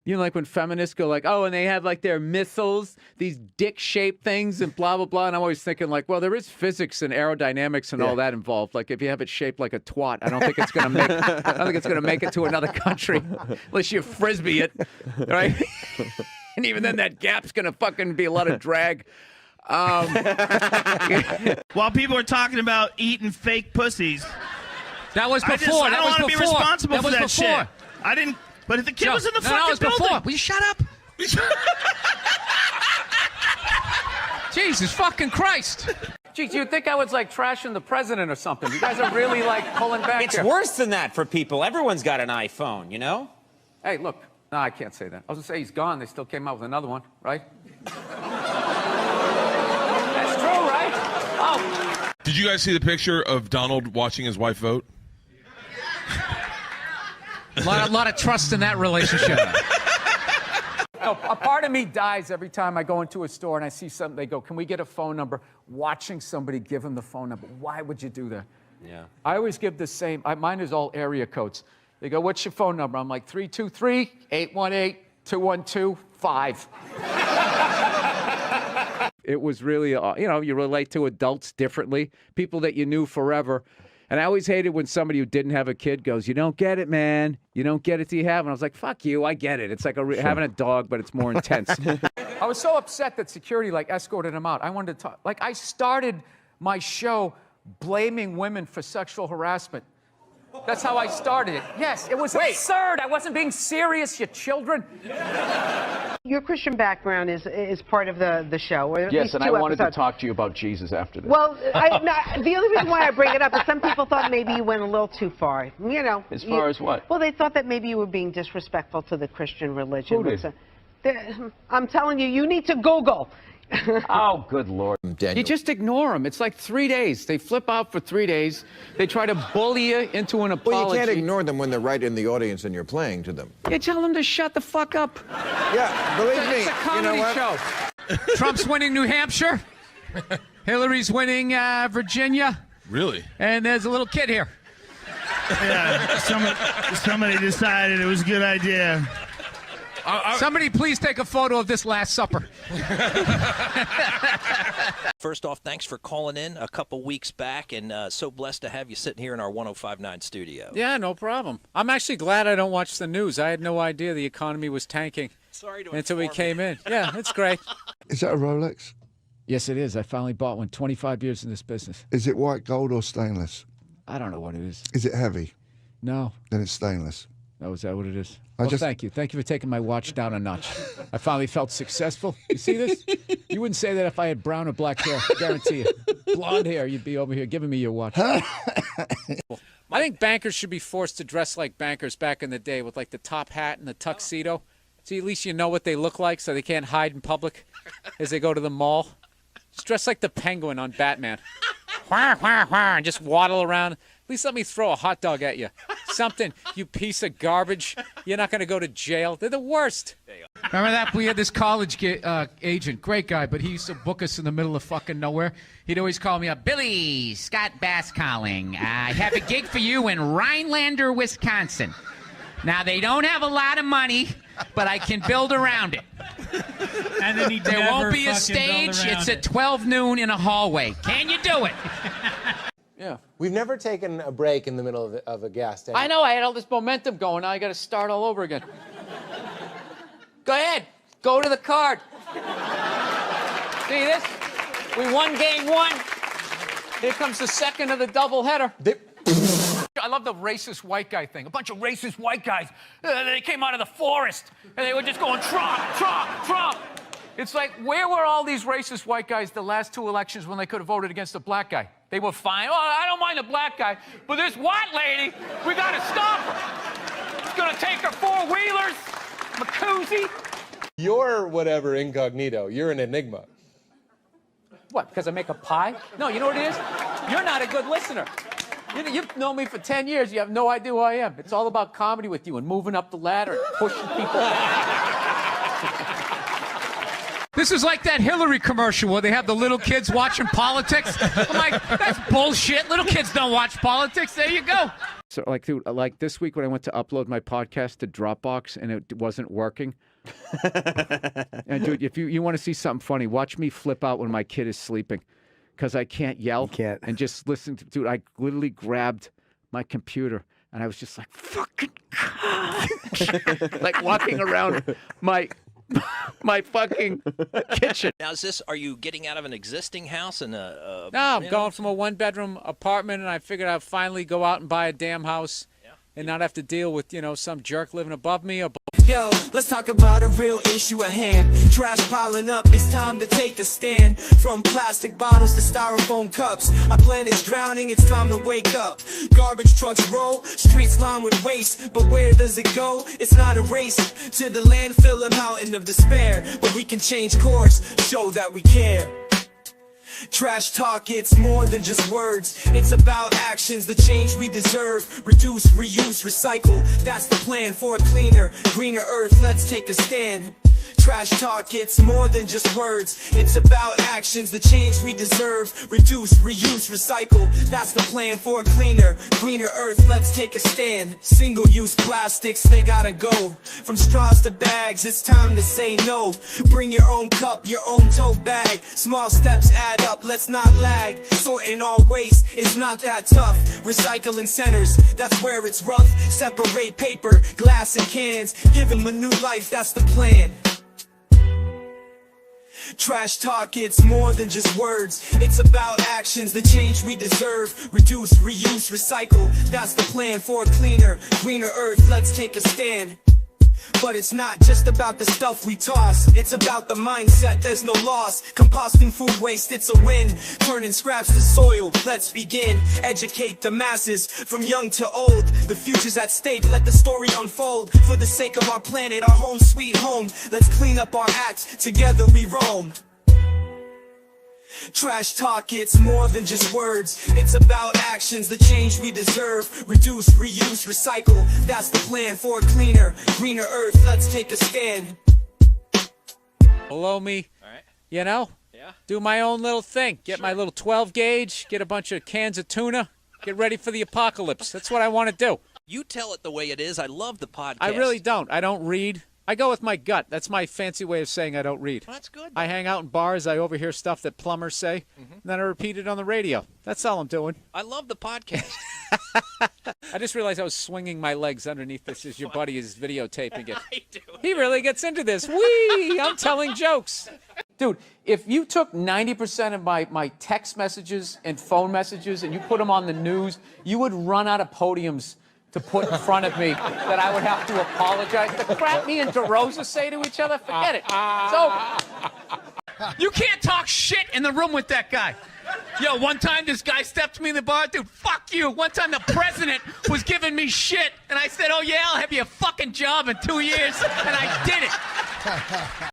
You know, like when feminists go like, oh, and they have like their missiles, these dick-shaped things and blah, blah, blah. And I'm always thinking like, well, there is physics and aerodynamics and all that involved. Like if you have it shaped like a twat, I don't think it's going to make it to another country unless you Frisbee it, right? And even then that gap's going to fucking be a lot of drag. While people are talking about eating fake pussies. That was before. I don't want to be responsible for that shit. I didn't. But if the kid was in the fucking building. Before. Will you shut up? Jesus fucking Christ. Geez, you'd think I was like trashing the president or something. You guys are really like pulling back It's here. worse than that for people. Everyone's got an iPhone, you know? Hey, look. No, I can't say that. I was going to say he's gone. They still came out with another one, right? That's true, right? Oh. Did you guys see the picture of Donald watching his wife vote? A lot of trust in that relationship. No, a part of me dies every time I go into a store and I see something. They go, can we get a phone number? Watching somebody give them the phone number. Why would you do that? Yeah. I always give the same. Mine is all area codes. They go, what's your phone number? I'm like, 323-818-212-5. It was really, you relate to adults differently, people that you knew forever. And I always hated when somebody who didn't have a kid goes, you don't get it, man. You don't get it till you have it. And I was like, fuck you, I get it. It's like having a dog, but it's more intense. I was so upset that security, escorted him out. I wanted to talk. I started my show blaming women for sexual harassment. That's how I started it. Yes, it was absurd. I wasn't being serious, you children. Your Christian background is part of the show. Or at yes, least and I wanted to talk to you about Jesus after this. Well, the only reason why I bring it up is some people thought maybe you went a little too far. You know. As far as what? Well, they thought that maybe you were being disrespectful to the Christian religion. Who did? I'm telling you, you need to Google. Oh, good Lord. Daniel. You just ignore them. It's like 3 days. They flip out for 3 days. They try to bully you into an apology. Well, you can't ignore them when they're right in the audience and you're playing to them. You tell them to shut the fuck up. Yeah, believe me. It's a comedy show. Trump's winning New Hampshire. Hillary's winning Virginia. Really? And there's a little kid here. Yeah, somebody decided it was a good idea. Somebody please take a photo of this Last Supper. First off, thanks for calling in a couple weeks back, and so blessed to have you sitting here in our 105.9 studio. Yeah, no problem. I'm actually glad I don't watch the news. I had no idea the economy was tanking until we came in. Yeah, it's great. Is that a Rolex? Yes, it is. I finally bought one. 25 years in this business. Is it white gold or stainless? I don't know what it is. Is it heavy? No. Then it's stainless. Oh, is that what it is? Well, thank you. Thank you for taking my watch down a notch. I finally felt successful. You see this? You wouldn't say that if I had brown or black hair. Guarantee you. Blonde hair, you'd be over here giving me your watch. I think bankers should be forced to dress like bankers back in the day with the top hat and the tuxedo. See, at least you know what they look like so they can't hide in public as they go to the mall. Just dress like the Penguin on Batman. And just waddle around. At least let me throw a hot dog at you. Something, you piece of garbage. You're not going to go to jail. They're the worst. Remember that? We had this college agent, great guy, but he used to book us in the middle of fucking nowhere. He'd always call me up, Billy, Scott Bass calling. I have a gig for you in Rhinelander, Wisconsin. Now, they don't have a lot of money, but I can build around it. And then there won't be a stage. It's at 12 noon in a hallway. Can you do it? Yeah. We've never taken a break in the middle of a gas station. I know. I had all this momentum going. Now I got to start all over again. Go ahead. Go to the card. See this? We won game one. Here comes the second of the doubleheader. I love the racist white guy thing. A bunch of racist white guys. They came out of the forest, and they were just going, Trump, Trump, Trump. It's like, where were all these racist white guys the last two elections when they could have voted against a black guy? They were fine. Oh, I don't mind the black guy, but this white lady, we got to stop her. It's going to take her four-wheelers, Macuzzi. You're whatever incognito. You're an enigma. What, because I make a pie? No, you know what it is? You're not a good listener. You've known me for 10 years. You have no idea who I am. It's all about comedy with you and moving up the ladder and pushing people back. This is like that Hillary commercial where they have the little kids watching politics. I'm like, that's bullshit. Little kids don't watch politics. There you go. So, like, dude, like this week when I went to upload my podcast to Dropbox and it wasn't working. And, dude, if you want to see something funny, watch me flip out when my kid is sleeping because I can't yell. And just listen to, dude, I literally grabbed my computer and I was just like, fucking God. Like walking around my fucking kitchen. Now, are you getting out of an existing house and No, I'm going from a 1-bedroom apartment, and I figured I'd finally go out and buy a damn house and not have to deal with, some jerk living above me or Yo, let's talk about a real issue at hand. Trash piling up, it's time to take a stand. From plastic bottles to styrofoam cups, our planet's drowning, it's time to wake up. Garbage trucks roll, streets lined with waste, but where does it go? It's not a race to the landfill, a mountain of despair, but we can change course, show that we care. Trash talk, it's more than just words. It's about actions, the change we deserve. Reduce, reuse, recycle. That's the plan for a cleaner, greener earth. Let's take a stand. Trash talk, it's more than just words. It's about actions, the change we deserve. Reduce, reuse, recycle. That's the plan for a cleaner, greener earth. Let's take a stand. Single-use plastics, they gotta go. From straws to bags, it's time to say no. Bring your own cup, your own tote bag. Small steps add up, let's not lag. Sorting all waste is not that tough. Recycling centers, that's where it's rough. Separate paper, glass, and cans. Give them a new life, that's the plan. Trash talk, it's more than just words. It's about actions, the change we deserve. Reduce, reuse, recycle. That's the plan for a cleaner, greener earth. Let's take a stand. But it's not just about the stuff we toss. It's about the mindset, there's no loss. Composting food waste, it's a win. Turning scraps to soil, let's begin. Educate the masses, from young to old. The future's at stake, let the story unfold. For the sake of our planet, our home sweet home. Let's clean up our acts, together we roam. Trash talk, it's more than just words. It's about actions, the change we deserve. Reduce, reuse, recycle. That's the plan for a cleaner, greener earth. Let's take a stand. below me. All right. Yeah. Do my own little thing. Get my little 12 gauge. Get a bunch of cans of tuna. Get ready for the apocalypse. That's what I want to do. You tell it the way it is. I love the podcast. I really don't. I don't read. I go with my gut. That's my fancy way of saying I don't read. Well, that's good. I hang out in bars. I overhear stuff that plumbers say, and then I repeat it on the radio. That's all I'm doing. I love the podcast. I just realized I was swinging my legs underneath this as your buddy is videotaping it. I do. He really gets into this. Whee! I'm telling jokes. Dude, if you took 90% of my text messages and phone messages and you put them on the news, you would run out of podiums to put in front of me that I would have to apologize. The crap me and DeRosa say to each other, forget it. It's over. You can't talk shit in the room with that guy. Yo, one time this guy stepped to me in the bar. Dude, fuck you. One time the president was giving me shit, and I said, oh, yeah, I'll have you a fucking job in 2 years, and I did it.